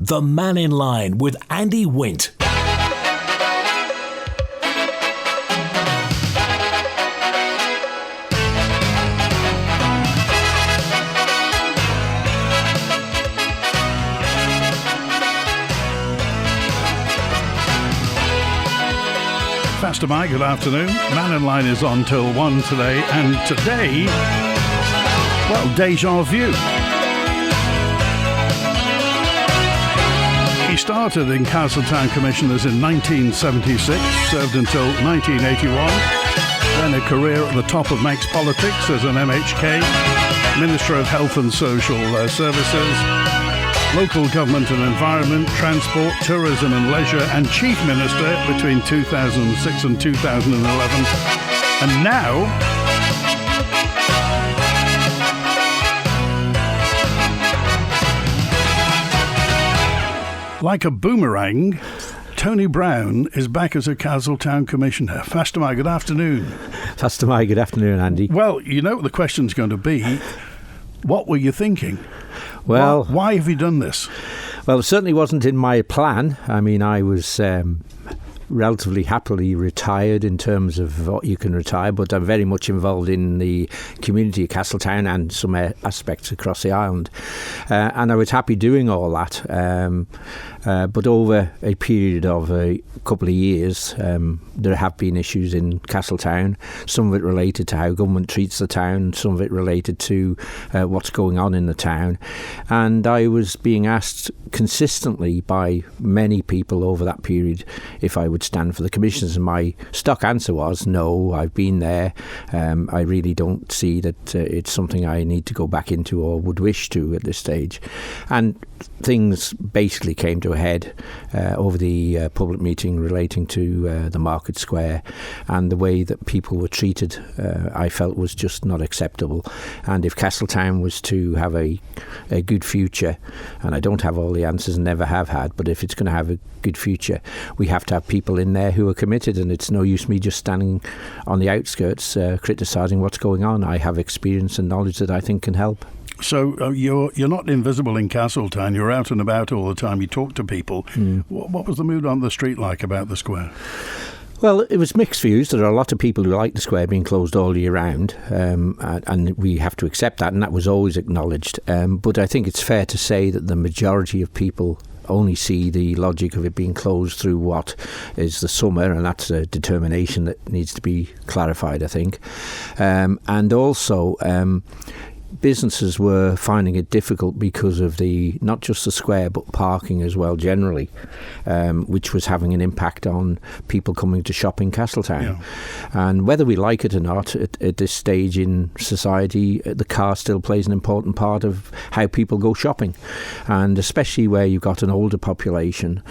The Mannin Line with Andy Wint. Pastor Mike, good afternoon. Mannin Line is on till 1 today, and today, well, deja vu. He started in Castletown Commissioners in 1976, served until 1981, then a career at the top of Manx politics as an MHK, Minister of Health and Social Services, Local Government and Environment, Transport, Tourism and Leisure, and Chief Minister between 2006 and 2011. And now, like a boomerang, Tony Brown is back as a Castletown Commissioner. Pastor Mike, good afternoon. Pastor Mike, good afternoon, Andy. Well, you know what the question's going to be. What were you thinking? Well, why have you done this? Well, it certainly wasn't in my plan. I mean, I was relatively happily retired in terms of what you can retire, but I'm very much involved in the community of Castletown and some aspects across the island. And I was happy doing all that. But over a period of a couple of years, there have been issues in Castletown, some of it related to how government treats the town, some of it related to what's going on in the town. And I was being asked consistently by many people over that period if I would stand for the commissioners, and my stock answer was no. I've been there. I really don't see that it's something I need to go back into or would wish to at this stage. And things basically came to a head over the public meeting relating to the Market Square, and the way that people were treated I felt was just not acceptable. And if Castletown was to have a good future, and I don't have all the answers and never have had, but if it's going to have a good future, we have to have people in there who are committed, and it's no use me just standing on the outskirts criticising what's going on. I have experience and knowledge that I think can help. So you're not invisible in Castletown. You're out and about all the time. You talk to people. What was the mood on the street like about the square? Well, it was mixed views. There are a lot of people who like the square being closed all year round, and we have to accept that, and that was always acknowledged. But I think it's fair to say that the majority of people only see the logic of it being closed through what is the summer, and that's a determination that needs to be clarified, I think. And also, businesses were finding it difficult because of not just the square but parking as well generally, which was having an impact on people coming to shop in Castletown. Yeah. And whether we like it or not, at this stage in society, the car still plays an important part of how people go shopping, and especially where you've got an older population,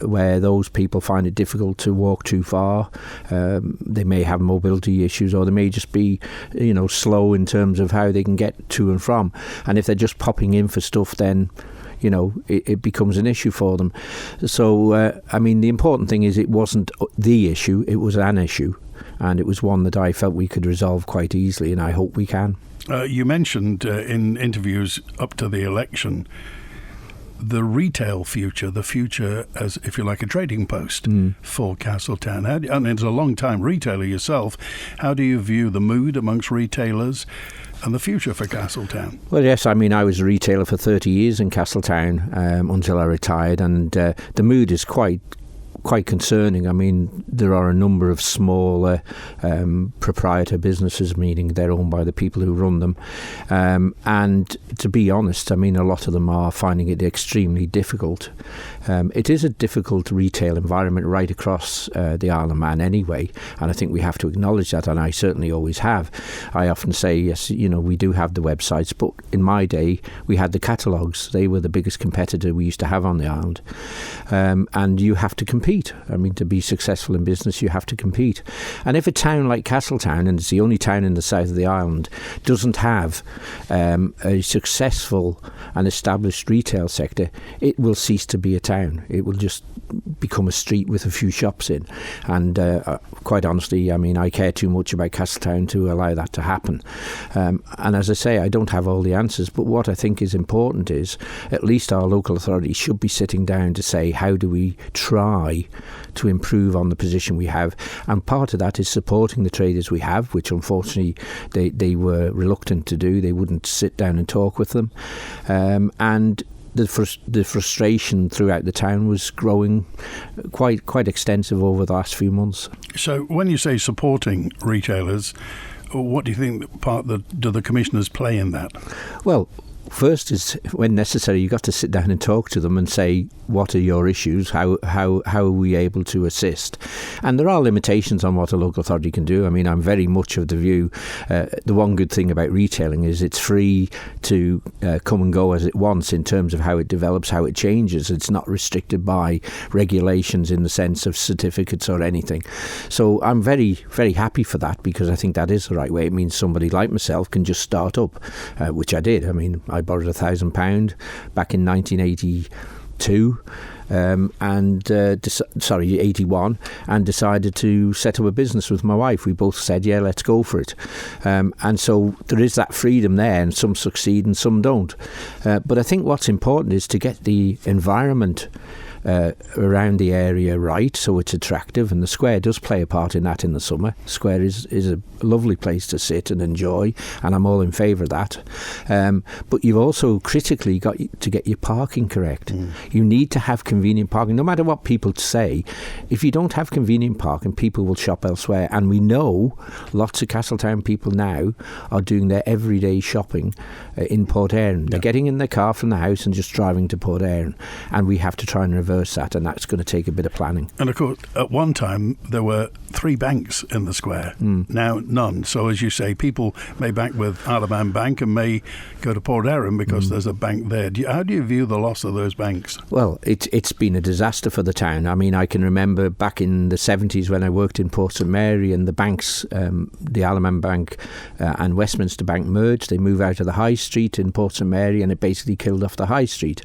where those people find it difficult to walk too far. They may have mobility issues, or they may just be slow in terms of how they can get to and from, and if they're just popping in for stuff, then it becomes an issue for them. So I mean, the important thing is it wasn't the issue, it was an issue, and it was one that I felt we could resolve quite easily, and I hope we can. You mentioned in interviews up to the election the retail future, the future as, if you like, a trading post for Castletown. And as a long-time retailer yourself, how do you view the mood amongst retailers and the future for Castletown? Well, yes, I mean, I was a retailer for 30 years in Castletown until I retired, and the mood is quite concerning. I mean, there are a number of smaller proprietor businesses, meaning they're owned by the people who run them. And to be honest, I mean, a lot of them are finding it extremely difficult. It is a difficult retail environment right across the Isle of Man anyway, and I think we have to acknowledge that, and I certainly always have. I often say, yes, we do have the websites, but in my day, we had the catalogues. They were the biggest competitor we used to have on the island. And you have to compete. compete. I mean, to be successful in business, you have to compete. And if a town like Castletown, and it's the only town in the south of the island, doesn't have a successful and established retail sector, it will cease to be a town. It will just become a street with a few shops in. And quite honestly, I mean, I care too much about Castletown to allow that to happen. And as I say, I don't have all the answers, but what I think is important is at least our local authorities should be sitting down to say, how do we try to improve on the position we have? And part of that is supporting the traders we have, which unfortunately they were reluctant to do. They wouldn't sit down and talk with them. And the frustration throughout the town was growing quite extensive over the last few months. So when you say supporting retailers, what do you think do the commissioners play in that? Well, first is, when necessary, you've got to sit down and talk to them and say, what are your issues? How are we able to assist? And there are limitations on what a local authority can do. I mean, I'm very much of the view, the one good thing about retailing is it's free to come and go as it wants in terms of how it develops, how it changes. It's not restricted by regulations in the sense of certificates or anything. So I'm very, very happy for that, because I think that is the right way. It means somebody like myself can just start up, which I did. I mean, I borrowed £1,000 back in 1982, 81, and decided to set up a business with my wife. We both said, yeah, let's go for it. And so there is that freedom there, and some succeed and some don't. But I think what's important is to get the environment around the area right, so it's attractive, and the square does play a part in that in the summer. The square is a lovely place to sit and enjoy, and I'm all in favour of that. But you've also critically got to get your parking correct. You need to have convenient parking. No matter what people say, if you don't have convenient parking, people will shop elsewhere. And we know lots of Castletown people now are doing their everyday shopping in Port Erin. They're getting in their car from the house and just driving to Port Erin, and we have to try and reverse that, and that's going to take a bit of planning. And of course, at one time there were 3 banks in the square. Now none. So as you say, people may bank with Isle of Man Bank and may go to Port Erin because there's a bank there. How do you view the loss of those banks? Well, it's been a disaster for the town. I mean, I can remember back in the 70s when I worked in Port St Mary, and the banks, the Isle of Man Bank and Westminster Bank merged. They moved out of the High Street in Port St Mary, and it basically killed off the High Street.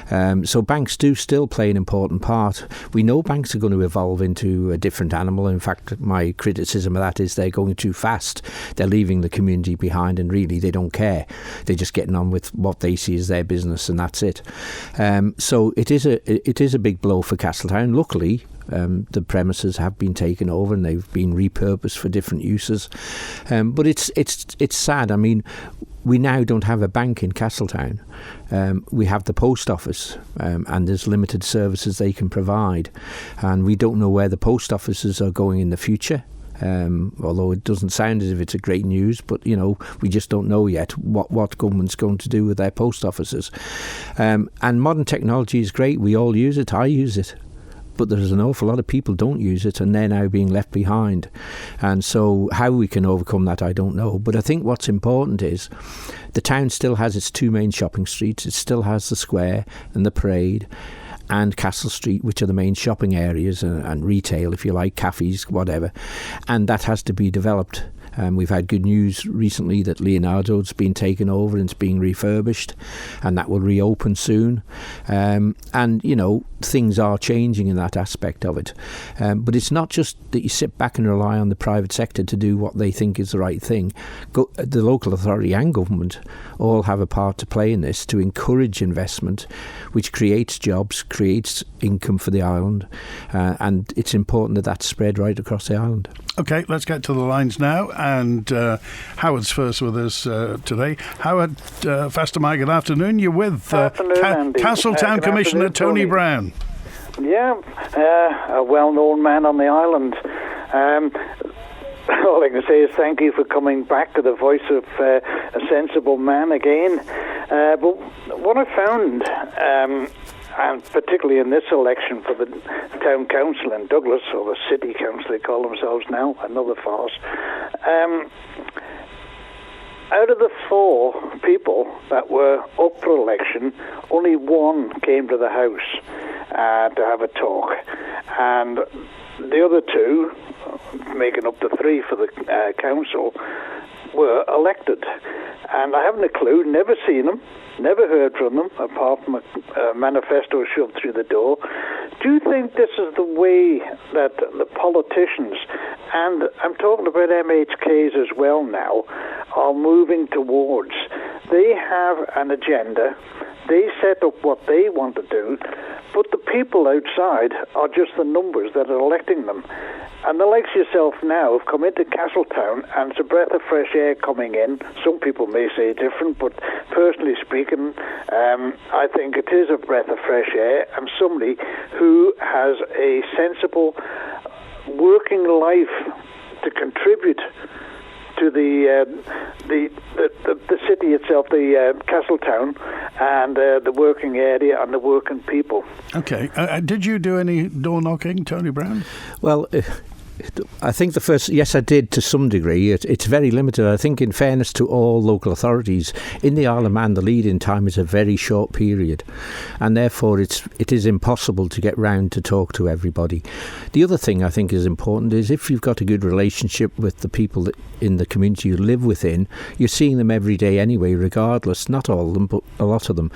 So banks do still play an important part. We know banks are going to evolve into a different animal. In fact, my criticism of that is they're going too fast. They're leaving the community behind, and really they don't care. They're just getting on with what they see as their business, and that's it. So it is a big blow for Castletown. Luckily, the premises have been taken over and they've been repurposed for different uses. But it's sad. I mean, we now don't have a bank in Castletown. We have the post office, and there's limited services they can provide. And we don't know where the post offices are going in the future. Although it doesn't sound as if it's a great news, but we just don't know yet what government's going to do with their post offices. And modern technology is great. We all use it. I use it. But there's an awful lot of people don't use it, and they're now being left behind. And so how we can overcome that, I don't know. But I think what's important is the town still has its 2 main shopping streets. It still has the square and the parade and Castle Street, which are the main shopping areas and retail, if you like, cafes, whatever. And that has to be developed. We've had good news recently that Leonardo's been taken over and it's being refurbished, and that will reopen soon. And things are changing in that aspect of it. But it's not just that you sit back and rely on the private sector to do what they think is the right thing. The local authority and government all have a part to play in this, to encourage investment, which creates jobs, creates income for the island, and it's important that that's spread right across the island. OK, let's get to the lines now. And Howard's first with us today. Howard Fastermeyer, good afternoon. You're with Castletown Commissioner Tony Brown. Yeah, a well-known man on the island. All I can say is thank you for coming back to the voice of a sensible man again. But what I found, and particularly in this election for the town council in Douglas, or the city council they call themselves now, another farce, out of the 4 people that were up for election, only 1 came to the house to have a talk. and the other two, making up the three for the council, were elected. And I haven't a clue, never seen them, never heard from them, apart from a manifesto shoved through the door. Do you think this is the way that the politicians, and I'm talking about MHKs as well now, are moving towards? They have an agenda, they set up what they want to do, but the people outside are just the numbers that are electing them. And the likes of yourself now have come into Castletown, and it's a breath of fresh air coming in. Some people may say different, but personally speaking, I think it is a breath of fresh air, and somebody who has a sensible working life to contribute to the city itself, the Castletown, and the working area and the working people. Okay. Did you do any door knocking, Tony Brown? Well, I think yes, I did to some degree. It's very limited. I think, in fairness to all local authorities, in the Isle of Man, the lead-in time is a very short period, and therefore it is impossible to get round to talk to everybody. The other thing I think is important is if you've got a good relationship with the people in the community you live within, you're seeing them every day anyway, regardless. Not all of them, but a lot of them.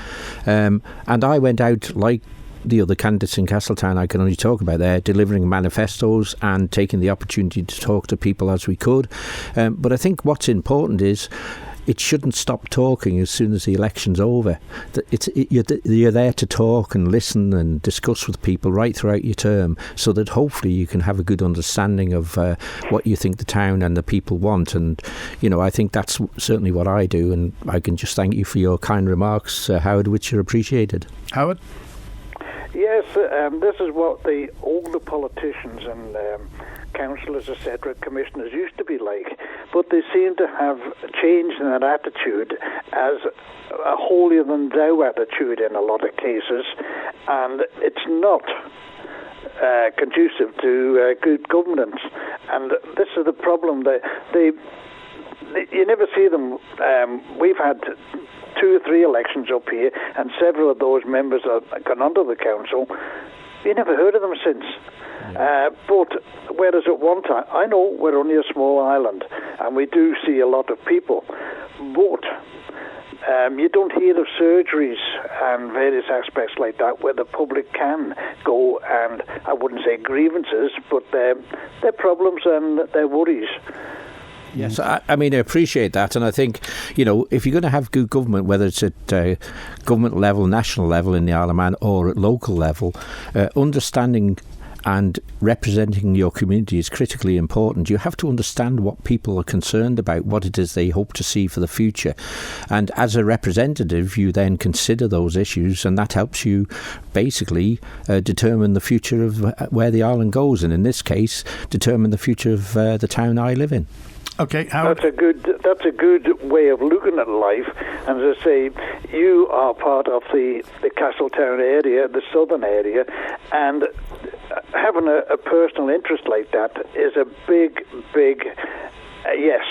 And I went out like the other candidates in Castletown, I can only talk about there, delivering manifestos and taking the opportunity to talk to people as we could. But I think what's important is it shouldn't stop talking as soon as the election's over. You're there to talk and listen and discuss with people right throughout your term, so that hopefully you can have a good understanding of what you think the town and the people want. And, I think that's certainly what I do, and I can just thank you for your kind remarks, Howard, which are appreciated. Howard? Yes, this is what the older politicians and councillors, etc., commissioners used to be like, but they seem to have changed in their attitude as a holier-than-thou attitude in a lot of cases, and it's not conducive to good governance. And this is the problem. You never see them. We've had 2 or 3 elections up here, and several of those members have gone onto the council. You never heard of them since. Yeah. But whereas at one time, I know we're only a small island, and we do see a lot of people, but you don't hear of surgeries and various aspects like that where the public can go, and I wouldn't say grievances, but their problems and their worries. Yes, I mean, I appreciate that, and I think, if you're going to have good government, whether it's at government level, national level in the Isle of Man, or at local level, understanding and representing your community is critically important. You have to understand what people are concerned about, what it is they hope to see for the future. And as a representative, you then consider those issues, and that helps you basically determine the future of where the island goes, and in this case, determine the future of the town I live in. Okay, Howard. That's a good way of looking at life. And as I say, you are part of the Castletown area, the southern area, and having a personal interest like that is a big yes.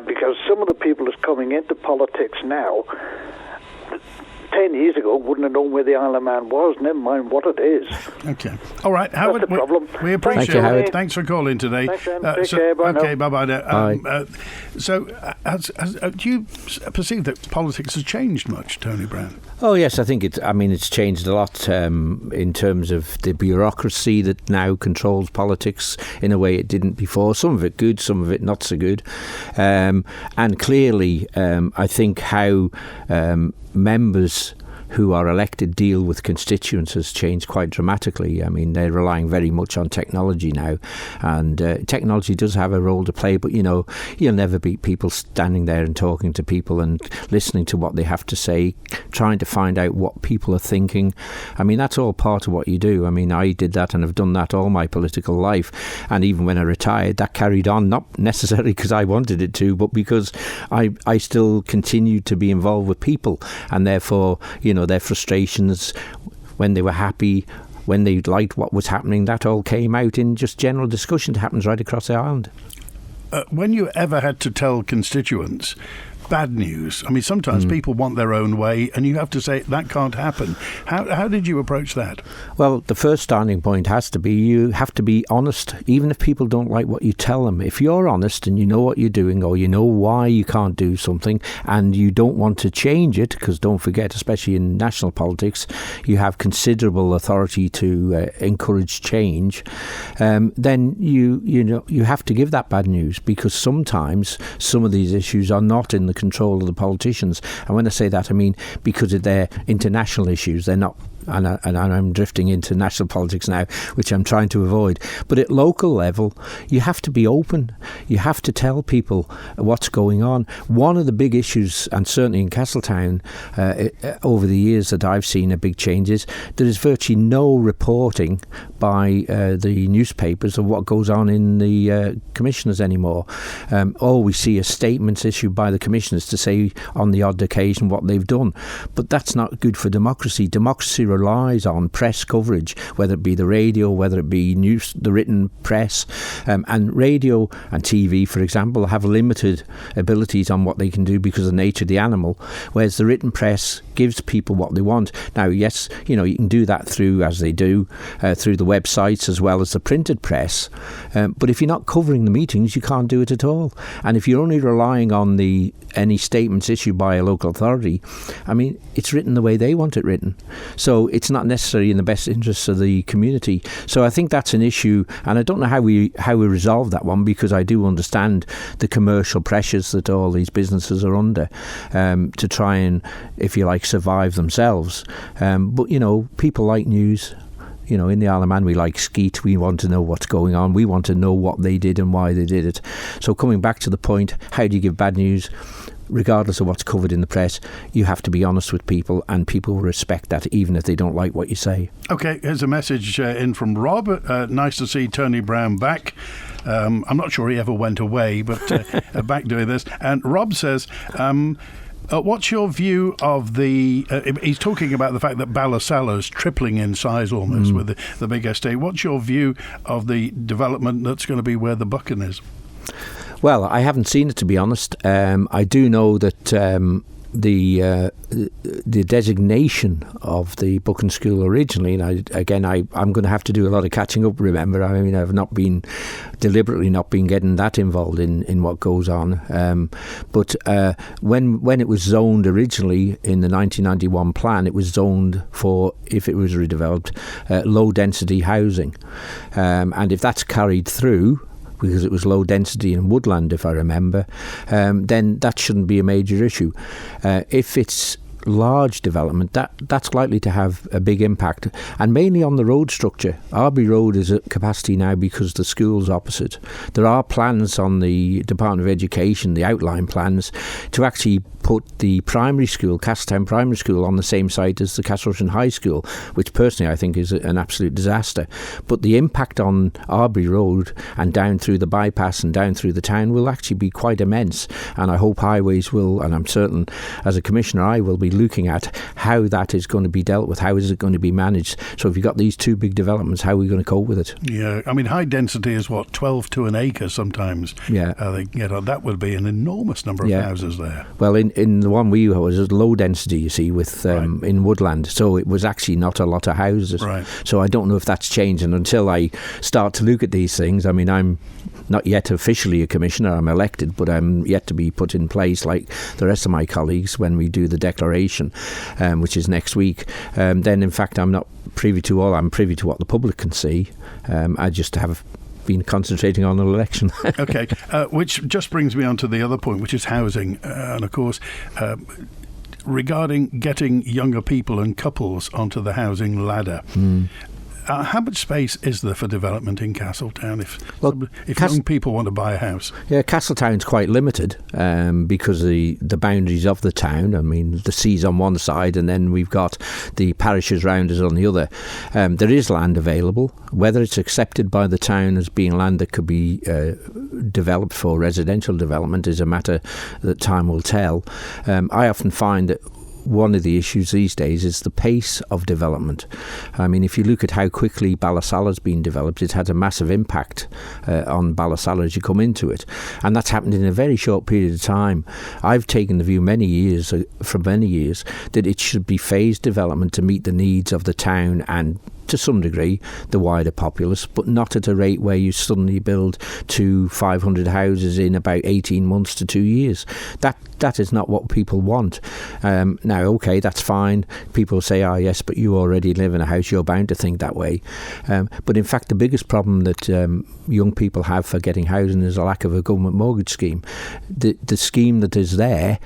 Because some of the people that's coming into politics now, 10 years ago, wouldn't have known where the Isle of Man was, never mind what it is. Okay. All right, Howard, that's the problem. We appreciate it. Howard. Thanks for calling today. Thanks, take care. Bye okay, now. bye-bye. Bye. So, do you perceive that politics has changed much, Tony Brown? Oh, yes, I think it's changed a lot in terms of the bureaucracy that now controls politics in a way it didn't before. Some of it good, some of it not so good. And clearly, I think how members who are elected deal with constituents has changed quite dramatically. I mean, they're relying very much on technology now, and technology does have a role to play, but you'll never beat people standing there and talking to people and listening to what they have to say, trying to find out what people are thinking. I mean, that's all part of what you do. I mean, I did that and have done that all my political life, and even when I retired, that carried on, not necessarily because I wanted it to, but because I still continued to be involved with people, and therefore, their frustrations, when they were happy, when they liked what was happening, that all came out in just general discussion that happens right across the island. When you ever had to tell constituents bad news? I mean, sometimes people want their own way, and you have to say that can't happen. How did you approach that? Well, the first starting point has to be you have to be honest, even if people don't like what you tell them. If you're honest and you know what you're doing, or you know why you can't do something, and you don't want to change it, because don't forget, especially in national politics, you have considerable authority to encourage change, then you have to give that bad news, because sometimes some of these issues are not in the control of the politicians. And when I say that, I mean because they're international issues. They're not, and I'm drifting into national politics now, which I'm trying to avoid. But at local level, you have to be open. You have to tell people what's going on. One of the big issues, and certainly in Castletown, over the years that I've seen a big change, is there is virtually no reporting by the newspapers of what goes on in the commissioners anymore. All we see are statements issued by the commissioners to say on the odd occasion what they've done. But that's not good for democracy. Democracy relies on press coverage, whether it be the radio, whether it be news, the written press, and radio and TV, for example, have limited abilities on what they can do because of the nature of the animal, whereas the written press gives people what they want. Now, yes, you can do that through, as they do, through the websites as well as the printed press, but if you're not covering the meetings, you can't do it at all. And if you're only relying on any statements issued by a local authority, I mean, it's written the way they want it written. So it's not necessarily in the best interests of the community. So I think that's an issue, and I don't know how we resolve that one, because I do understand the commercial pressures that all these businesses are under to try and, if you like, survive themselves. But people like news. In the Isle of Man, we like skeet. We want to know what's going on. We want to know what they did and why they did it. So coming back to the point, how do you give bad news? Regardless of what's covered in the press, you have to be honest with people, and people will respect that even if they don't like what you say. OK, here's a message in from Rob. Nice to see Tony Brown back. I'm not sure he ever went away, but back doing this. And Rob says... what's your view of the... he's talking about the fact that Ballasala's tripling in size almost with the big estate. What's your view of the development that's going to be where the Buchan is? Well, I haven't seen it, to be honest. I do know that the designation of the Buchan School originally, and I'm going to have to do a lot of catching up, remember. I mean, I've deliberately not been getting that involved in what goes on. But when it was zoned originally in the 1991 plan, it was zoned for, if it was redeveloped, low density housing. And if that's carried through, because it was low density in woodland, if I remember, then that shouldn't be a major issue. If it's large development, that's likely to have a big impact, and mainly on the road structure. Arby Road is at capacity now because the school's opposite. There are plans on the Department of Education, the outline plans, to actually put the primary school, Castletown Primary School, on the same site as the Castletown High School, which personally I think is an absolute disaster. But the impact on Arby Road and down through the bypass and down through the town will actually be quite immense. And I hope Highways will, and I'm certain as a commissioner I will be looking at how that is going to be dealt with, how is it going to be managed. So if you've got these two big developments, how are we going to cope with it? Yeah, I mean, high density is 12 to an acre sometimes. Yeah. That would be an enormous number of houses there. Well, in the one we was low density, you see, with in woodland, so it was actually not a lot of houses. Right. So I don't know if that's changed, and until I start to look at these things, I mean, I'm not yet officially a commissioner, I'm elected, but I'm yet to be put in place like the rest of my colleagues when we do the declaration, which is next week. Then in fact I'm not privy to all, I'm privy to what the public can see. I just have been concentrating on an election. Okay, which just brings me on to the other point, which is housing, and of course regarding getting younger people and couples onto the housing ladder. How much space is there for development in Castletown if young people want to buy a house? Yeah, Castletown's quite limited because the boundaries of the town. I mean, the sea's on one side and then we've got the parishes round us on the other. There is land available. Whether it's accepted by the town as being land that could be developed for residential development is a matter that time will tell. I often find that one of the issues these days is the pace of development. I mean, if you look at how quickly Ballasala's been developed, it's had a massive impact on Ballasala as you come into it. And that's happened in a very short period of time. I've taken the view for many years that it should be phased development to meet the needs of the town and, to some degree, the wider populace, but not at a rate where you suddenly build 500 houses in about 18 months to 2 years. That is not what people want. Now, okay, that's fine. People say, yes, but you already live in a house, you're bound to think that way. But in fact, the biggest problem that young people have for getting housing is a lack of a government mortgage scheme. The scheme that is there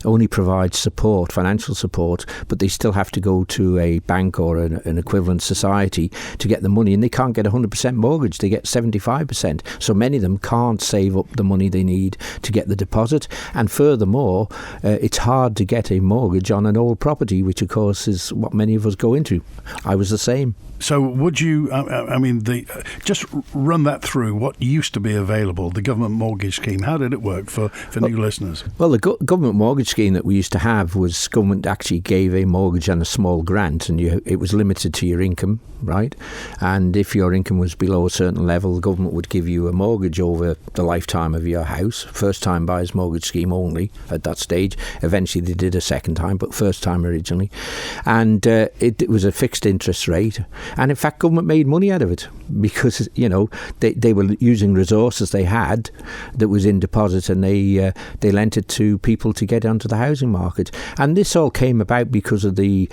only provides support, financial support, but they still have to go to a bank or an equivalent society to get the money, and they can't get 100% mortgage, they get 75%. So many of them can't save up the money they need to get the deposit, and furthermore, it's hard to get a mortgage on an old property, which of course is what many of us go into. I was the same. So would you, just run that through, what used to be available, the government mortgage scheme, how did it work for new listeners? Well, the government mortgage scheme that we used to have was government actually gave a mortgage and a small grant, and it was limited to your income, right? And if your income was below a certain level, the government would give you a mortgage over the lifetime of your house, first time buyers mortgage scheme only at that stage. Eventually they did a second time, but first time originally. And it was a fixed interest rate. And in fact, government made money out of it because, they were using resources they had that was in deposit, and they lent it to people to get onto the housing market. And this all came about because of the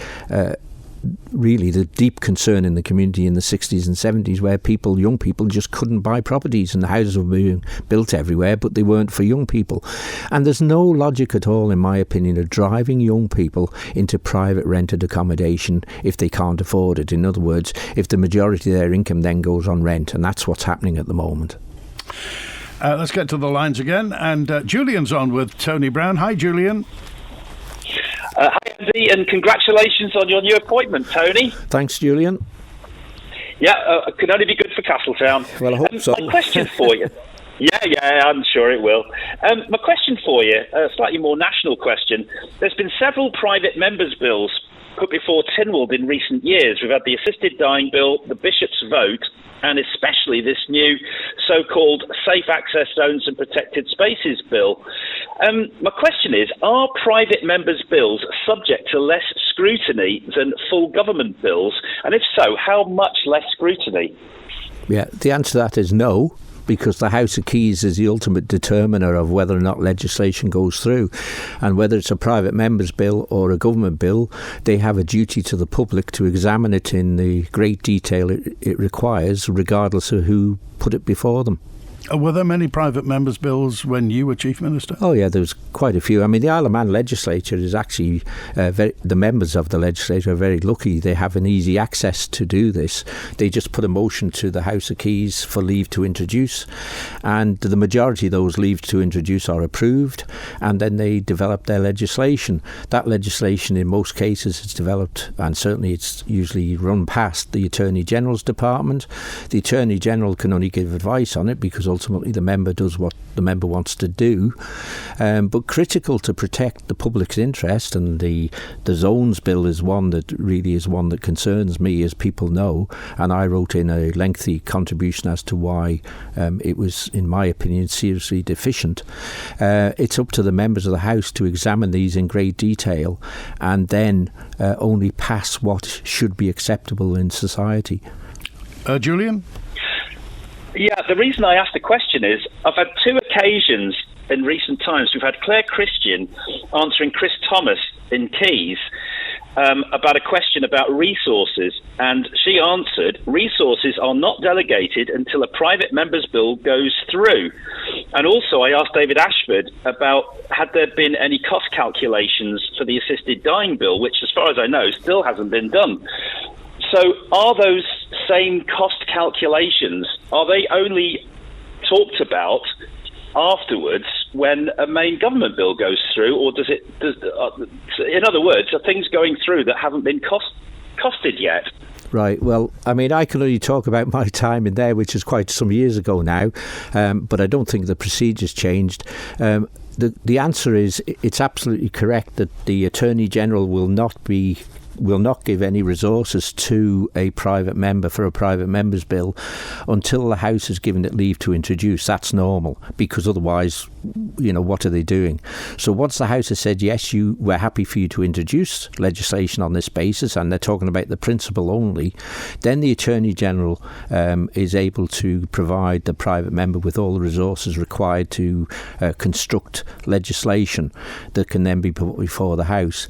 deep concern in the community in the 60s and 70s, where young people just couldn't buy properties, and the houses were being built everywhere, but they weren't for young people. And there's no logic at all, in my opinion, of driving young people into private rented accommodation if they can't afford it. In other words, if the majority of their income then goes on rent, and that's what's happening at the moment. Let's get to the lines again, and Julian's on with Tony Brown. Hi, Julian. Hi, Andy, and congratulations on your new appointment, Tony. Thanks, Julian. Yeah, it can only be good for Castletown. Well, I hope so. My question for you... Yeah, I'm sure it will. My question for you, a slightly more national question. There's been several private members' bills put before Tynwald in recent years. We've had the Assisted Dying Bill, the Bishop's Vote, and especially this new so-called Safe Access Zones and Protected Spaces Bill. My question is, are private members' bills subject to less scrutiny than full government bills? And if so, how much less scrutiny? Yeah, the answer to that is no, because the House of Keys is the ultimate determiner of whether or not legislation goes through. And whether it's a private member's bill or a government bill, they have a duty to the public to examine it in the great detail it requires, regardless of who put it before them. Were there many private members' bills when you were Chief Minister? Oh, yeah, there was quite a few. I mean, the Isle of Man legislature is actually, the members of the legislature are very lucky. They have an easy access to do this. They just put a motion to the House of Keys for leave to introduce, and the majority of those leave to introduce are approved, and then they develop their legislation. That legislation, in most cases, is developed, and certainly it's usually run past the Attorney General's Department. The Attorney General can only give advice on it because ultimately the member does what the member wants to do, but critical to protect the public's interest, and the zones bill is one that concerns me, as people know, and I wrote in a lengthy contribution as to why it was, in my opinion, seriously deficient. It's up to the members of the House to examine these in great detail and then only pass what should be acceptable in society. Julian? Yeah, the reason I asked the question is I've had two occasions in recent times. We've had Claire Christian answering Chris Thomas in Keys about a question about resources, and she answered, resources are not delegated until a private member's bill goes through. And also I asked David Ashford about had there been any cost calculations for the Assisted Dying Bill, which as far as I know still hasn't been done. So are those same cost calculations, are they only talked about afterwards when a main government bill goes through, or in other words, are things going through that haven't been costed yet? Right. Well, I mean, I can only talk about my time in there, which is quite some years ago now, but I don't think the procedure's changed. The answer is it's absolutely correct that the Attorney General will not give any resources to a private member for a private member's bill until the House has given it leave to introduce. That's normal, because otherwise, what are they doing? So once the House has said, yes, we're happy for you to introduce legislation on this basis, and they're talking about the principle only, then the Attorney General is able to provide the private member with all the resources required to construct legislation that can then be put before the House.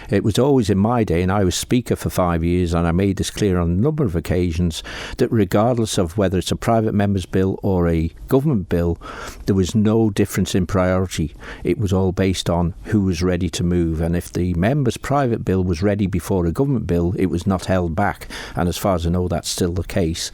It was always in my day, and I was Speaker for 5 years, and I made this clear on a number of occasions, that regardless of whether it's a private member's bill or a government bill, there was no difference in priority. It was all based on who was ready to move, and if the member's private bill was ready before a government bill, it was not held back, and as far as I know, that's still the case.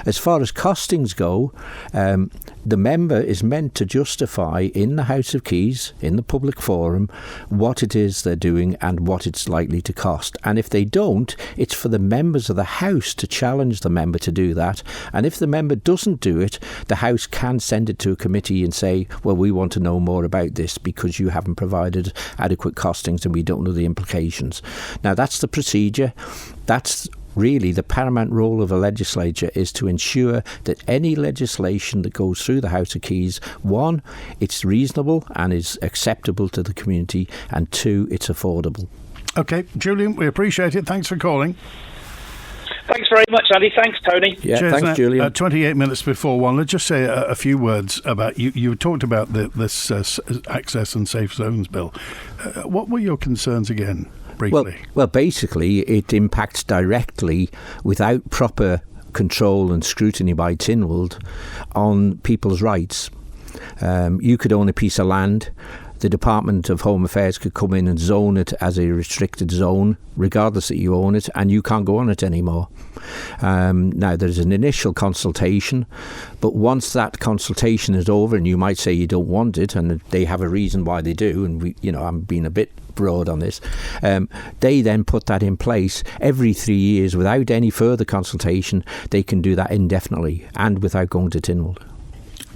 As far as costings go, the member is meant to justify in the House of Keys, in the public forum, what it is they're doing and what it's likely to cost. And if they don't, it's for the members of the House to challenge the member to do that. And if the member doesn't do it, the House can send it to a committee and say, well, we want to know more about this because you haven't provided adequate costings and we don't know the implications. Now, that's the procedure. That's really the paramount role of a legislature, is to ensure that any legislation that goes through the House of Keys, one, it's reasonable and is acceptable to the community, and two, it's affordable. OK, Julian, we appreciate it. Thanks for calling. Thanks very much, Andy. Thanks, Tony. Yeah, cheers. Thanks, Julian. 28 minutes before 1. Let's just say a few words about you. You talked about this access and safe zones bill. What were your concerns again? Well, basically, it impacts directly, without proper control and scrutiny by Tynwald, on people's rights. You could own a piece of land. The Department of Home Affairs could come in and zone it as a restricted zone, regardless that you own it, and you can't go on it anymore. Now, there's an initial consultation, but once that consultation is over, and you might say you don't want it, and they have a reason why they do, and I'm being a bit broad on this, they then put that in place every 3 years without any further consultation. They can do that indefinitely and without going to Tynwald.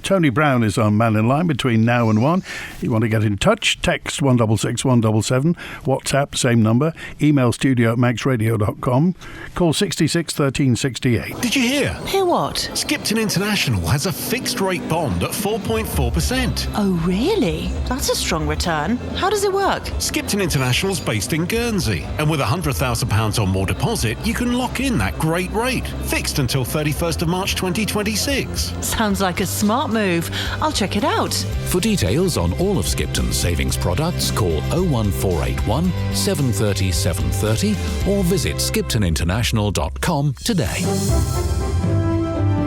Tony Brown is on Mannin Line between now and 1. You want to get in touch, text 166 177, WhatsApp, same number, email studio@manxradio.com, call 66 13 68. Did you hear? Hear what? Skipton International has a fixed rate bond at 4.4%. Oh, really? That's a strong return. How does it work? Skipton International's based in Guernsey, and with £100,000 or more deposit, you can lock in that great rate, fixed until 31st of March 2026. Sounds like a smart move. I'll check it out. For details on all of Skipton's savings products, call 01481 730 730 or visit skiptoninternational.com today.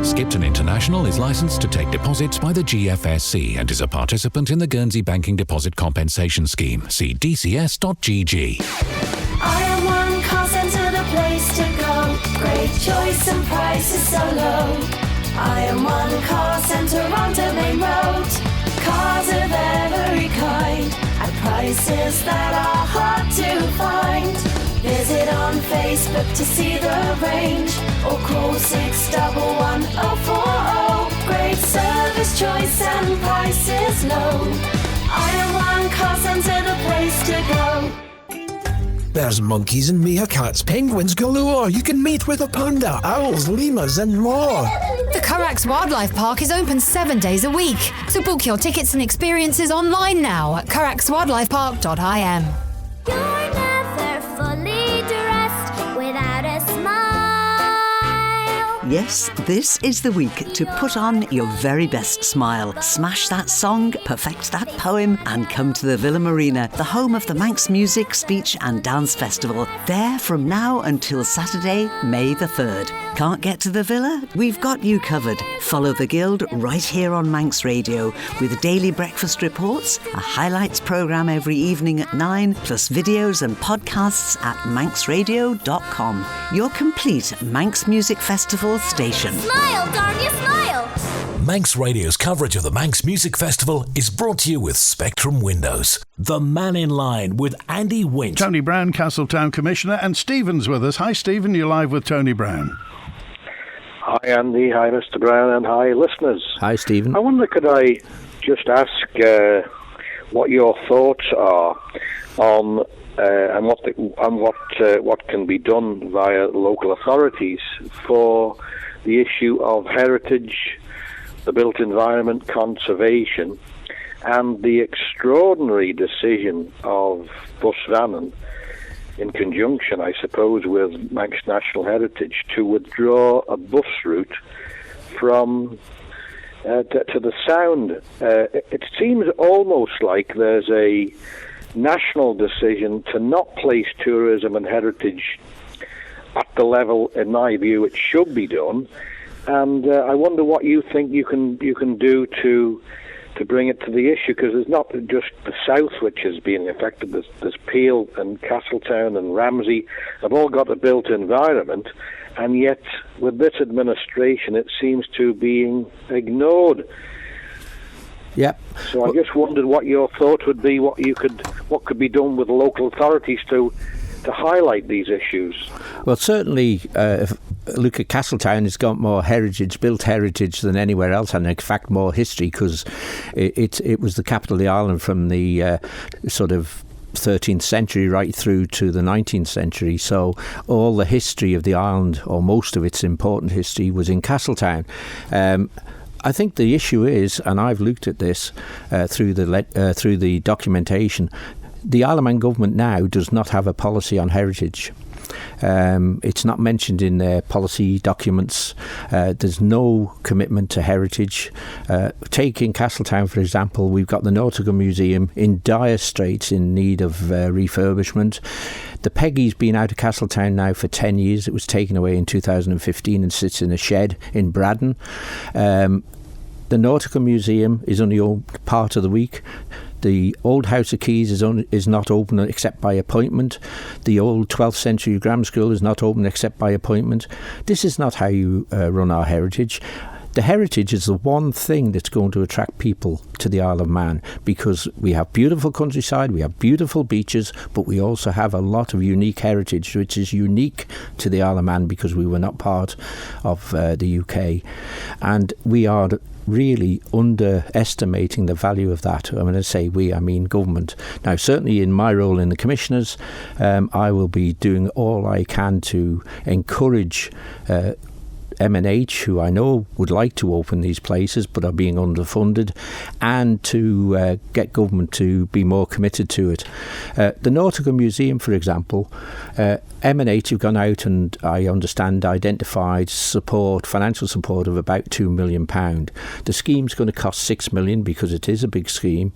Skipton International is licensed to take deposits by the GFSC and is a participant in the Guernsey Banking Deposit Compensation Scheme. See dcs.gg. I am one car centre, the place to go. Great choice and prices so low. I am one car centre on Domain Road. Cars of every kind at prices that are hard to find. Visit on Facebook to see the range or call 611-040. Great service, choice and prices low. I am one car centre, the place to go. There's monkeys and meerkats, penguins galore. You can meet with a panda, owls, lemurs and more. The Carax Wildlife Park is open 7 days a week. So book your tickets and experiences online now at caraxwildlifepark.im. You're never fully dressed without a smile. Yes, this is the week to put on your very best smile. Smash that song, perfect that poem, and come to the Villa Marina, the home of the Manx Music, Speech and Dance Festival. There from now until Saturday, May the 3rd. Can't get to the Villa? We've got you covered. Follow the Guild right here on Manx Radio with daily breakfast reports, a highlights programme every evening at 9, plus videos and podcasts at manxradio.com. Your complete Manx Music Festival station. Smile, darn you, smile! Manx Radio's coverage of the Manx Music Festival is brought to you with Spectrum Windows. The Mannin Line with Andy Wint. Tony Brown, Castletown Commissioner, and Stephen's with us. Hi, Stephen. You're live with Tony Brown. Hi, Andy. Hi, Mr. Brown, and hi, listeners. Hi, Stephen. I wonder, could I just ask what your thoughts are on and what can be done via local authorities for the issue of heritage, the built environment conservation, and the extraordinary decision of Busvannon, in conjunction, I suppose, with Manx National Heritage, to withdraw a bus route from to the Sound. It seems almost like there's a national decision to not place tourism and heritage at the level, in my view, it should be done. And I wonder what you think you can do to bring it to the issue, because it's not just the south which is being affected. There's Peel and Castletown and Ramsey have all got a built environment, and yet with this administration it seems to be being ignored. Yep. So I just wondered what your thought would be, what could be done with local authorities to highlight these issues. Well, certainly, if look at Castletown, it's got more built heritage than anywhere else, and in fact more history, because it was the capital of the island from the sort of 13th century right through to the 19th century. So all the history of the island, or most of its important history, was in Castletown. I think the issue is, and I've looked at this through the documentation, the Isle of Man government now does not have a policy on heritage. It's not mentioned in their policy documents. There's no commitment to heritage. Taking Castletown, for example, we've got the Nautical Museum in dire straits, in need of refurbishment. The Peggy's been out of Castletown now for 10 years. It was taken away in 2015 and sits in a shed in Braddon. The Nautical Museum is only open part of the week. The old House of Keys is not open except by appointment. The old 12th century grammar school is not open except by appointment. This is not how you run our heritage. The heritage is the one thing that's going to attract people to the Isle of Man, because we have beautiful countryside, we have beautiful beaches, but we also have a lot of unique heritage, which is unique to the Isle of Man because we were not part of the UK. And we are really underestimating the value of that. When I say we, I mean government. Now, certainly in my role in the commissioners, I will be doing all I can to encourage M&H, who I know would like to open these places but are being underfunded, and to get government to be more committed to it. The Nautical Museum, for example, M&H have gone out and, I understand, identified financial support of about £2 million. The scheme's going to cost £6 million because it is a big scheme,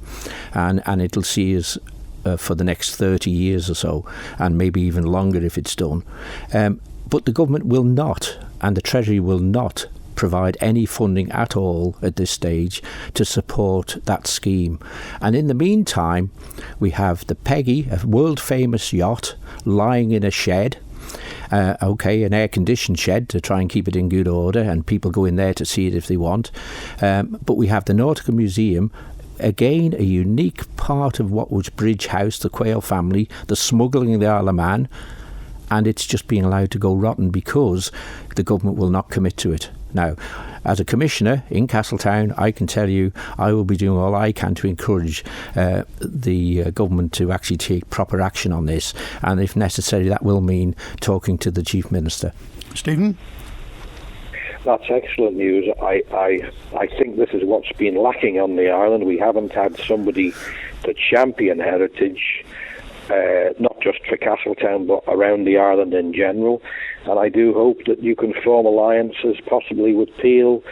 and it'll see us for the next 30 years or so, and maybe even longer if it's done. But the government will not, and the Treasury will not, provide any funding at all at this stage to support that scheme. And in the meantime, we have the Peggy, a world-famous yacht, lying in a shed. An air-conditioned shed to try and keep it in good order, and people go in there to see it if they want. But we have the Nautical Museum, again a unique part of what was Bridge House, the Quayle family, the smuggling of the Isle of Man, and it's just being allowed to go rotten because the government will not commit to it. Now, as a commissioner in Castletown, I can tell you I will be doing all I can to encourage the government to actually take proper action on this, and if necessary that will mean talking to the Chief Minister. Stephen? That's excellent news. I think this is what's been lacking on the island. We haven't had somebody to champion heritage, not just for Castletown but around the island in general, and I do hope that you can form alliances possibly with Peel,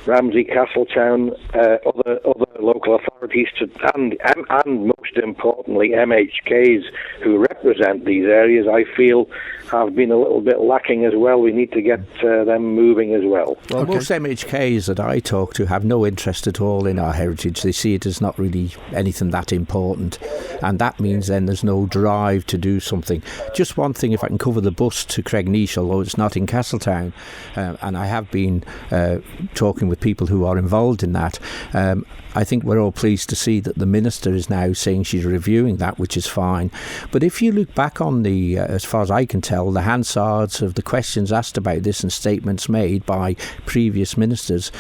Ramsey, Castletown, other local authorities, and most importantly MHKs who represent these areas. I feel have been a little bit lacking as well. We need to get them moving as well. Well, most MHKs that I talk to have no interest at all in our heritage. They see it as not really anything that important, and that means then there's no drive to do something. Just one thing, if I can cover the bus to Cregneash, although it's not in Castletown, and I have been talking with people who are involved in that. I think we're all pleased to see that the Minister is now saying saying she's reviewing that, which is fine. But if you look back on the, as far as I can tell, the Hansards of the questions asked about this and statements made by previous ministers,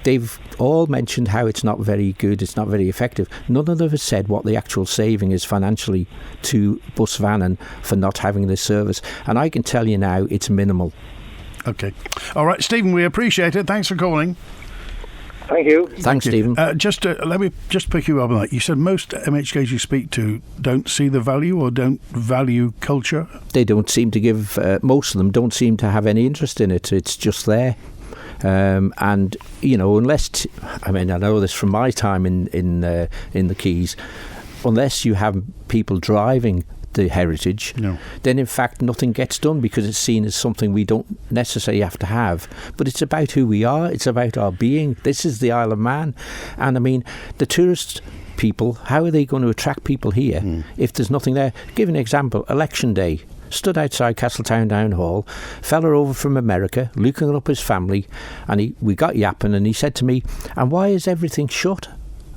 they've all mentioned how it's not very good, it's not very effective. None of them have said what the actual saving is financially to Bus Vannin for not having this service. And I can tell you now, it's minimal. Okay. All right, Stephen, we appreciate it. Thanks for calling. Thank you. Thanks, Stephen. Let me just pick you up on that. You said most MHKs you speak to don't see the value or don't value culture. They don't seem to give, most of them don't seem to have any interest in it. It's just there. And, you know, unless, I know this from my time in the Keys, unless you have people driving the heritage, then in fact nothing gets done because it's seen as something we don't necessarily have to have. But it's about who we are, it's about our being. This is the Isle of Man. And I mean, the tourist people, how are they going to attract people here if there's nothing there? Give an example, election day. Stood outside Castletown Town Hall, fella over from America, looking up his family, and we got yapping, and he said to me, "And why is everything shut?"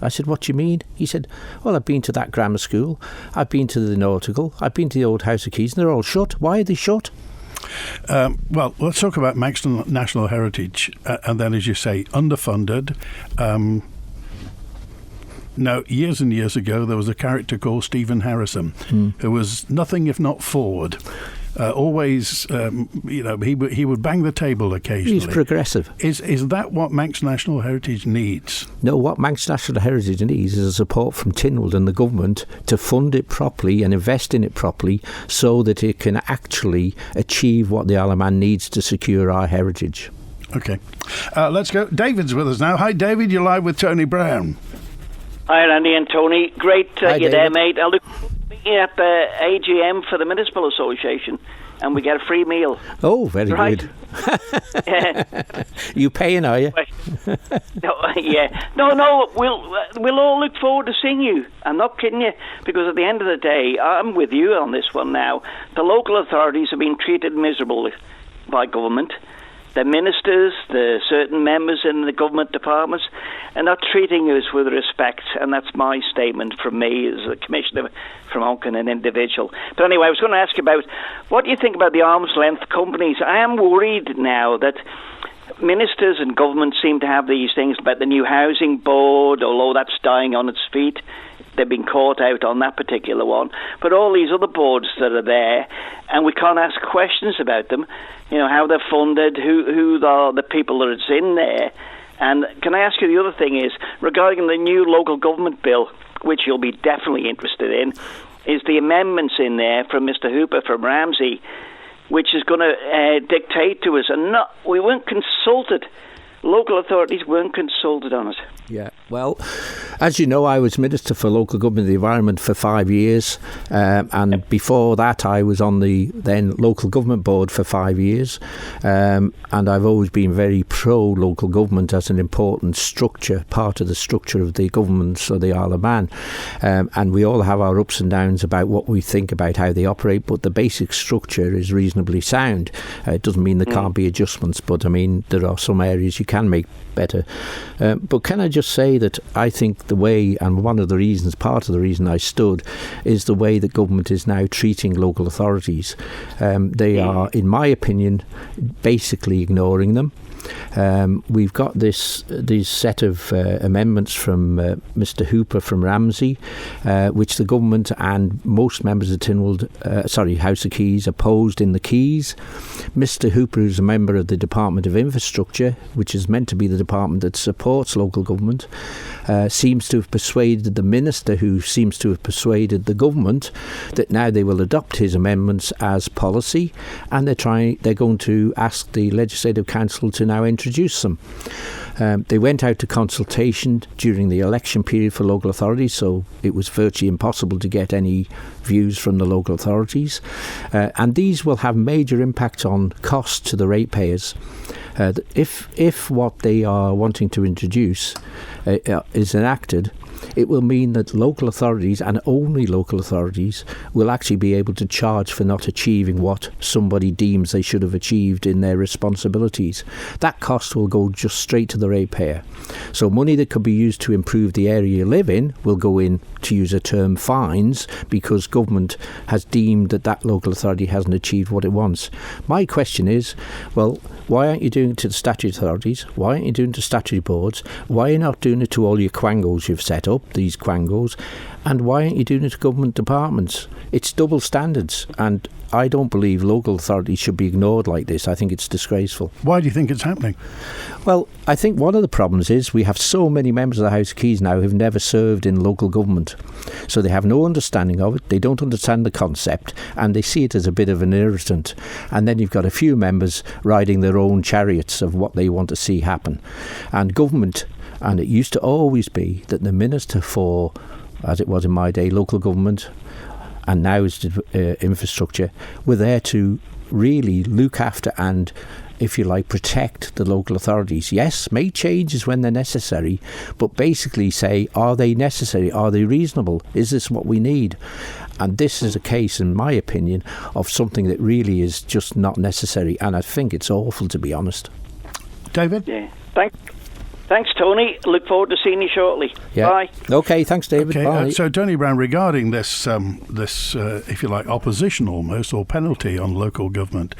I said, "What do you mean?" He said, "Well, I've been to that grammar school, I've been to the Nautical, I've been to the old House of Keys, and they're all shut. Why are they shut?" Well, let's talk about Manx National Heritage, and then, as you say, underfunded. Now, years and years ago, there was a character called Stephen Harrison, who was nothing if not forward. Always, he would bang the table occasionally. He's progressive. Is that what Manx National Heritage needs? No, what Manx National Heritage needs is a support from Tynwald and the government to fund it properly and invest in it properly so that it can actually achieve what the Isle of Man needs to secure our heritage. Okay. Let's go. David's with us now. Hi, David. You're live with Tony Brown. Hi, Andy and Tony. Great Hi, you're David. there, mate. I look at the AGM for the Municipal Association, and we get a free meal. Oh, very right? good. You paying, are you? Yeah. No. We'll all look forward to seeing you. I'm not kidding you, because at the end of the day, I'm with you on this one now. The local authorities have been treated miserably by government. The ministers, the certain members in the government departments are not treating us with respect, and that's my statement from me as a commissioner from Onken, an individual. But anyway, I was going to ask you about what do you think about the arm's length companies? I am worried now that ministers and government seem to have these things about the new housing board, although that's dying on its feet. They've been caught out on that particular one. But all these other boards that are there, and we can't ask questions about them, you know, how they're funded, who are the people that are in there. And can I ask you, the other thing is, regarding the new local government bill, which you'll be definitely interested in, is the amendments in there from Mr. Hooper from Ramsey, which is going to dictate to us. And we weren't consulted. Local authorities weren't consulted on it. Yeah, well, as you know, I was Minister for Local Government and the Environment for 5 years, and before that I was on the then Local Government Board for 5 years, and I've always been very pro-local government as an important structure, part of the structure of the governments of the Isle of Man, and we all have our ups and downs about what we think about how they operate, but the basic structure is reasonably sound. It doesn't mean there can't be adjustments, but I mean there are some areas you can make better. But can I just say that I think the way, and one of the reasons, part of the reason I stood, is the way that government is now treating local authorities. They are, in my opinion, basically ignoring them. We've got these set of amendments from Mr. Hooper from Ramsey, which the government and most members of Tynwald, House of Keys, opposed in the Keys. Mr. Hooper, who's a member of the Department of Infrastructure, which is meant to be the department that supports local government, seems to have persuaded the minister, who seems to have persuaded the government, that now they will adopt his amendments as policy, and they're going to ask the Legislative Council to now introduce them. They went out to consultation during the election period for local authorities, so it was virtually impossible to get any views from the local authorities. And these will have major impacts on costs to the ratepayers. If what they are wanting to introduce is enacted, it will mean that local authorities, and only local authorities, will actually be able to charge for not achieving what somebody deems they should have achieved in their responsibilities. That cost will go just straight to the ratepayer. So money that could be used to improve the area you live in will go in, to use a term, fines, because government has deemed that local authority hasn't achieved what it wants. My question is, well, why aren't you doing it to the statutory authorities? Why aren't you doing it to statutory boards? Why are you not doing it to all your quangos you've set up, these quangos? And why aren't you doing it to government departments? It's double standards, and I don't believe local authorities should be ignored like this. I think it's disgraceful. Why do you think it's happening? Well, I think one of the problems is we have so many members of the House of Keys now who've never served in local government. So they have no understanding of it, they don't understand the concept, and they see it as a bit of an irritant. And then you've got a few members riding their own chariots of what they want to see happen. And government, and it used to always be that the Minister for, as it was in my day, local government, and now is infrastructure, were there to really look after and, if you like, protect the local authorities. Yes, make changes when they're necessary, but basically say, are they necessary? Are they reasonable? Is this what we need? And this is a case, in my opinion, of something that really is just not necessary, and I think it's awful, to be honest. David? Yeah, Thanks, Tony. Look forward to seeing you shortly. Yeah. Bye. Okay, thanks, David. Okay, Bye. so Tony Brown, regarding this, if you like, opposition almost, or penalty on local government,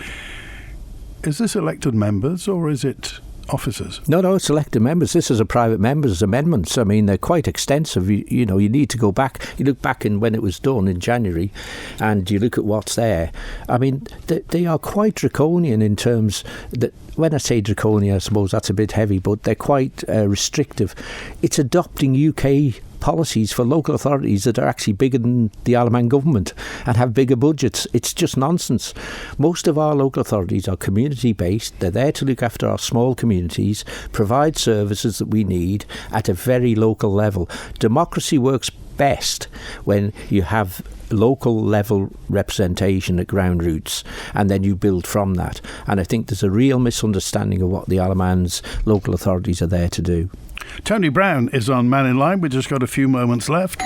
is this elected members or is it officers? No, it's elected members. This is a private members' amendments. I mean, they're quite extensive. You need to go back. You look back in when it was done in January, and you look at what's there. I mean, they are quite draconian in terms that. When I say draconian, I suppose that's a bit heavy, but they're quite restrictive. It's adopting UK policies for local authorities that are actually bigger than the Isle of Man government and have bigger budgets. It's just nonsense. Most of our local authorities are community based. They're there to look after our small communities, provide services that we need at a very local level. Democracy works best when you have local level representation at ground roots, and then you build from that. And I think there's a real misunderstanding of what the Isle of Man's local authorities are there to do. Tony Brown is on Mannin Line. We've just got a few moments left.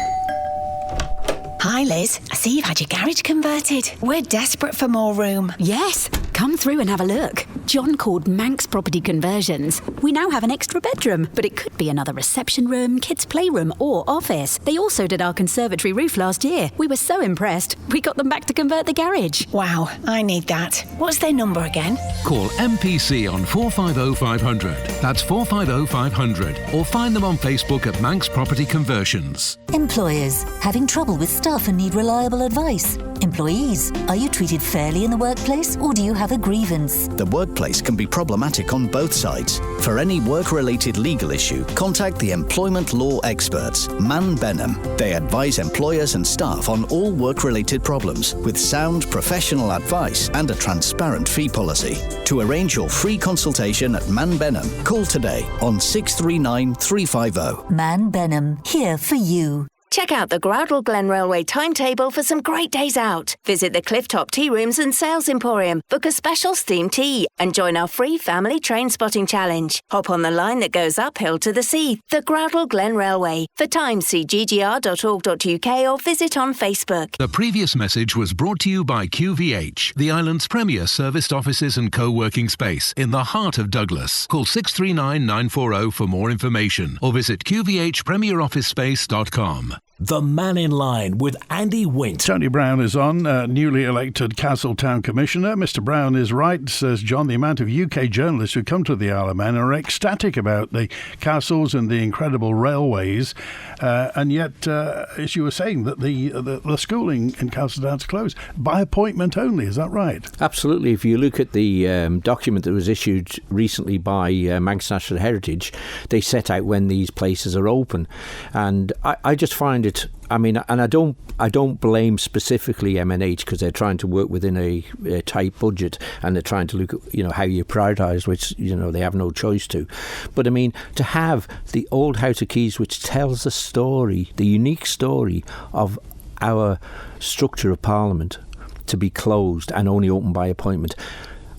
Hi Liz, I see you've had your garage converted. We're desperate for more room. Yes, come through and have a look. John called Manx Property Conversions. We now have an extra bedroom, but it could be another reception room, kids' playroom or office. They also did our conservatory roof last year. We were so impressed, we got them back to convert the garage. Wow, I need that. What's their number again? Call MPC on 450 500. That's 450 500. Or find them on Facebook at Manx Property Conversions. Employers, having trouble with staff and need reliable advice? Employees, are you treated fairly in the workplace or do you have a grievance? The workplace can be problematic on both sides. For any work-related legal issue, contact the employment law experts, Man Benham. They advise employers and staff on all work-related problems with sound professional advice and a transparent fee policy. To arrange your free consultation at Man Benham, call today on 639 350. Man Benham, here for you. Check out the Groudle Glen Railway timetable for some great days out. Visit the Clifftop Tea Rooms and Sales Emporium, book a special steamed tea, and join our free family train spotting challenge. Hop on the line that goes uphill to the sea, the Groudle Glen Railway. For times, see ggr.org.uk or visit on Facebook. The previous message was brought to you by QVH, the island's premier serviced offices and co-working space in the heart of Douglas. Call 639 940 for more information or visit qvhpremierofficespace.com. The Mannin Line with Andy Wint. Tony Brown is on, newly elected Castletown Commissioner. Mr. Brown is right, says John. The amount of UK journalists who come to the Isle of Man are ecstatic about the castles and the incredible railways, and yet, as you were saying, that the schooling in Castletown's closed by appointment only. Is that right? Absolutely. If you look at the document that was issued recently by Manx National Heritage, they set out when these places are open, and I just find it. I mean, and I don't blame specifically MNH because they're trying to work within a tight budget and they're trying to look at how you prioritise, which they have no choice to. But I mean, to have the old House of Keys, which tells the story, the unique story of our structure of Parliament, to be closed and only open by appointment.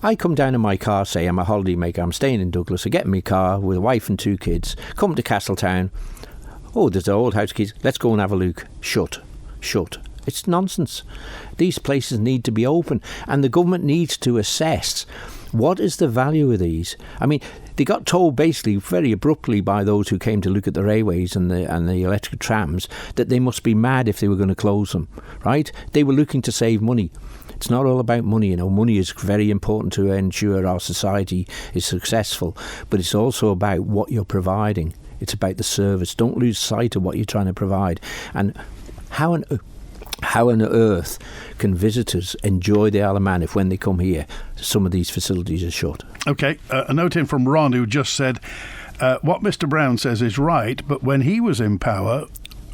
I come down in my car, say I'm a holiday maker, I'm staying in Douglas, I get in my car with a wife and 2 kids, come to Castletown. Oh, there's the old house keys. Let's go and have a look. Shut. It's nonsense. These places need to be open, and the government needs to assess what is the value of these. I mean, they got told basically very abruptly by those who came to look at the railways and the electric trams that they must be mad if they were going to close them, right? They were looking to save money. It's not all about money, you know. Money is very important to ensure our society is successful, but it's also about what you're providing. It's about the service. Don't lose sight of what you're trying to provide. And how on earth can visitors enjoy the Isle of Man if when they come here, some of these facilities are shut? OK, a note in from Ron who just said, what Mr Brown says is right, but when he was in power,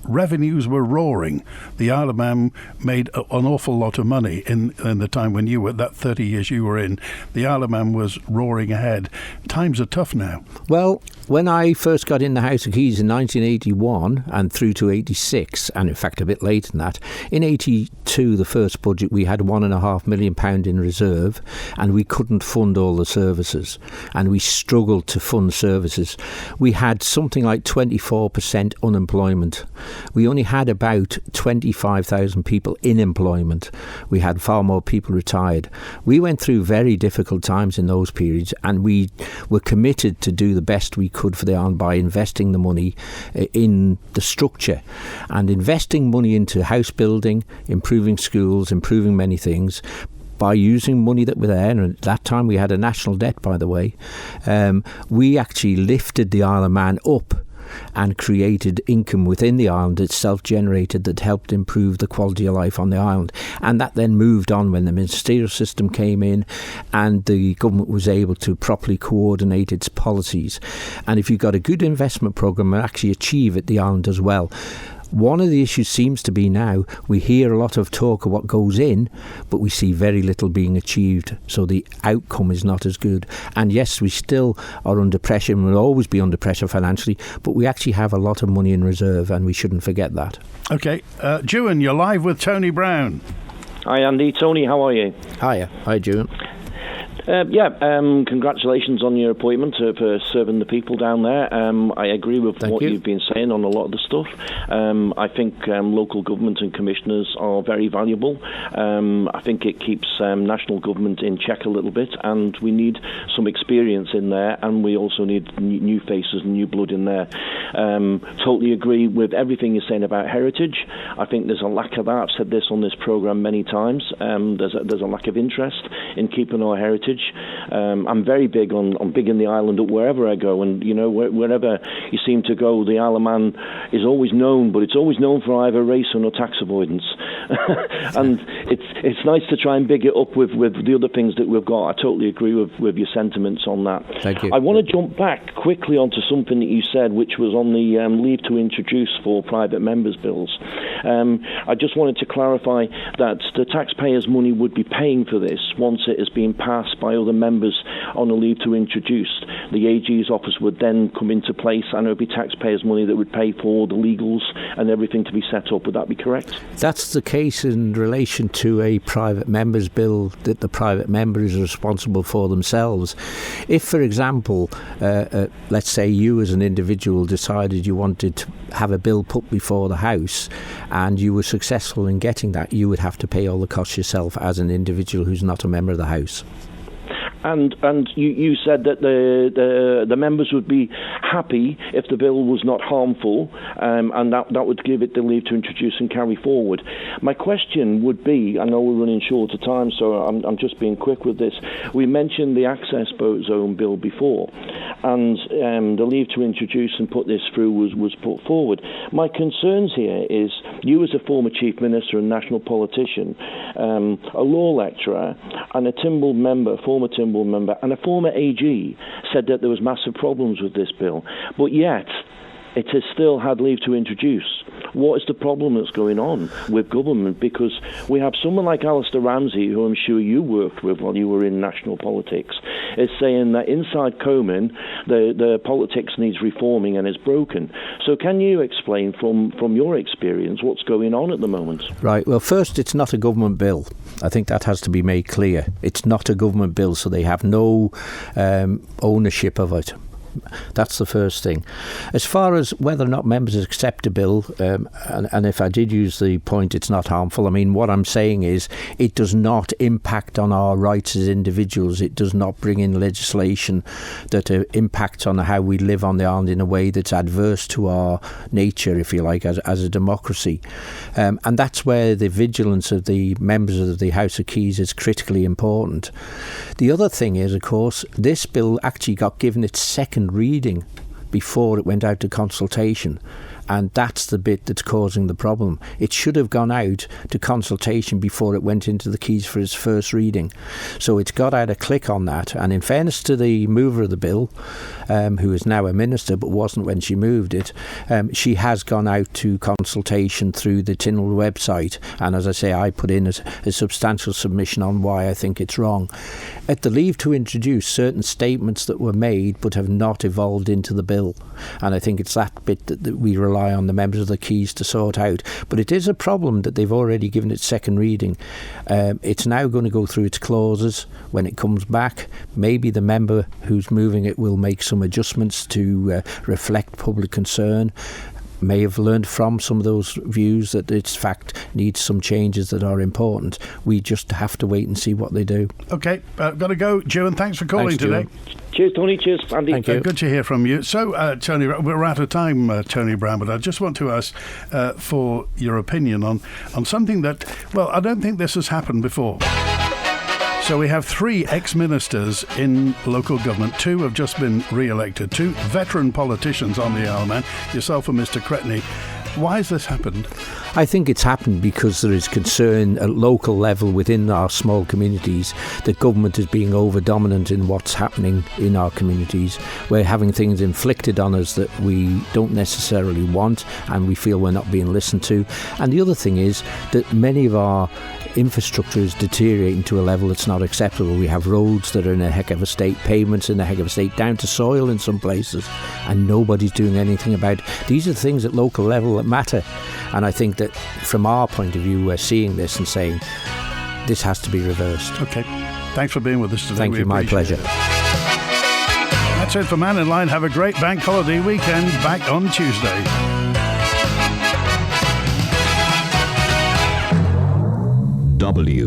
revenues were roaring. The Isle of Man made an awful lot of money in the time when you were, that 30 years you were in. The Isle of Man was roaring ahead. Times are tough now. Well, when I first got in the House of Keys in 1981 and through to 86, and in fact a bit later than that, in 82, the first budget, we had £1.5 million in reserve, and we couldn't fund all the services, and we struggled to fund services. We had something like 24% unemployment. We only had about 25,000 people in employment. We had far more people retired. We went through very difficult times in those periods, and we were committed to do the best we could for the island by investing the money in the structure and investing money into house building, improving schools, improving many things, by using money that were there. And at that time we had a national debt, by the way. We actually lifted the Isle of Man up and created income within the island itself, generated, that helped improve the quality of life on the island. And that then moved on when the ministerial system came in and the government was able to properly coordinate its policies. And if you've got a good investment programme and actually achieve it, the island does well. One of the issues seems to be now, we hear a lot of talk of what goes in, but we see very little being achieved, so the outcome is not as good. And yes, we still are under pressure and will always be under pressure financially, but we actually have a lot of money in reserve, and we shouldn't forget that. OK, Dewan, you're live with Tony Brown. Hi Andy, Tony, how are you? Hiya, hi Dewan. Congratulations on your appointment for serving the people down there. I agree with what you've been saying on a lot of the stuff. I think local government and commissioners are very valuable. I think it keeps national government in check a little bit, and we need some experience in there, and we also need new faces and new blood in there. Totally agree with everything you're saying about heritage. I think there's a lack of that. I've said this on this programme many times. There's a lack of interest in keeping our heritage. I'm very big on big in the island wherever I go, and you know, wherever you seem to go, the Isle of Man is always known, but it's always known for either racing or tax avoidance. And it's nice to try and big it up with the other things that we've got. I totally agree with your sentiments on that. Thank you. I want to jump back quickly onto something that you said, which was on the leave to introduce for private members' bills. I just wanted to clarify that the taxpayers' money would be paying for this once it has been passed by other members on a leave to introduce. The AG's office would then come into place, and it would be taxpayers' money that would pay for the legals and everything to be set up. Would that be correct? That's the case in relation to a private member's bill, that the private member is responsible for themselves. If, for example, let's say you as an individual decided you wanted to have a bill put before the House and you were successful in getting that, you would have to pay all the costs yourself as an individual who's not a member of the House. And you said that the members would be happy if the bill was not harmful, and that would give it the leave to introduce and carry forward. My question would be, I know we're running short of time, so I'm just being quick with this. We mentioned the access boat zone bill before, and the leave to introduce and put this through was put forward. My concerns here is, you as a former Chief Minister and national politician, a law lecturer and a Timble member, former Timble member, and a former AG said that there was massive problems with this bill, but yet it has still had leave to introduce. what is the problem that's going on with government? Because we have someone like Alistair Ramsey, who I'm sure you worked with while you were in national politics, is saying that inside Comyn, the politics needs reforming and is broken. So can you explain from your experience what's going on at the moment? Right. Well, first, it's not a government bill. I think that has to be made clear. It's not a government bill, so they have no ownership of it. That's the first thing. As far as whether or not members accept a bill, and if I did use the point it's not harmful, I mean, what I'm saying is it does not impact on our rights as individuals. It does not bring in legislation that impacts on how we live on the island in a way that's adverse to our nature, if you like, as a democracy. And that's where the vigilance of the members of the House of Keys is critically important. The other thing is, of course, this bill actually got given its second reading before it went out to consultation, and that's the bit that's causing the problem. It should have gone out to consultation before it went into the Keys for its first reading. So it's got out a click on that, and in fairness to the mover of the bill, who is now a minister but wasn't when she moved it, she has gone out to consultation through the Tynwald website, and as I say, I put in a substantial submission on why I think it's wrong. At the leave to introduce, certain statements that were made but have not evolved into the bill, and I think it's that bit that we rely on the members of the Keys to sort out. But it is a problem that they've already given its second reading. It's now going to go through its clauses. When it comes back, maybe the member who's moving it will make some adjustments to reflect public concern. May have learned from some of those views that its fact needs some changes that are important. We just have to wait and see what they do. Okay, got to go. Ewan, thanks for calling today. Cheers, Tony. Cheers, Andy. Thank you. Good to hear from you. So, Tony, we're out of time, Tony Brown, but I just want to ask for your opinion on something that, well, I don't think this has happened before. So we have 3 ex-ministers in local government. 2 have just been re-elected. 2 veteran politicians on the Isle of Man, yourself and Mr. Cretney. Why has this happened? I think it's happened because there is concern at local level within our small communities that government is being over-dominant in what's happening in our communities. We're having things inflicted on us that we don't necessarily want, and we feel we're not being listened to. And the other thing is that many of our infrastructure is deteriorating to a level that's not acceptable. We have roads that are in a heck of a state, pavements in a heck of a state, down to soil in some places, and nobody's doing anything about it. These are things at local level that matter, and I think that from our point of view, we're seeing this and saying this has to be reversed. Okay, thanks for being with us today. Thank you, my pleasure. That's it for Mannin Line. Have a great bank holiday weekend. Back on Tuesday. WIN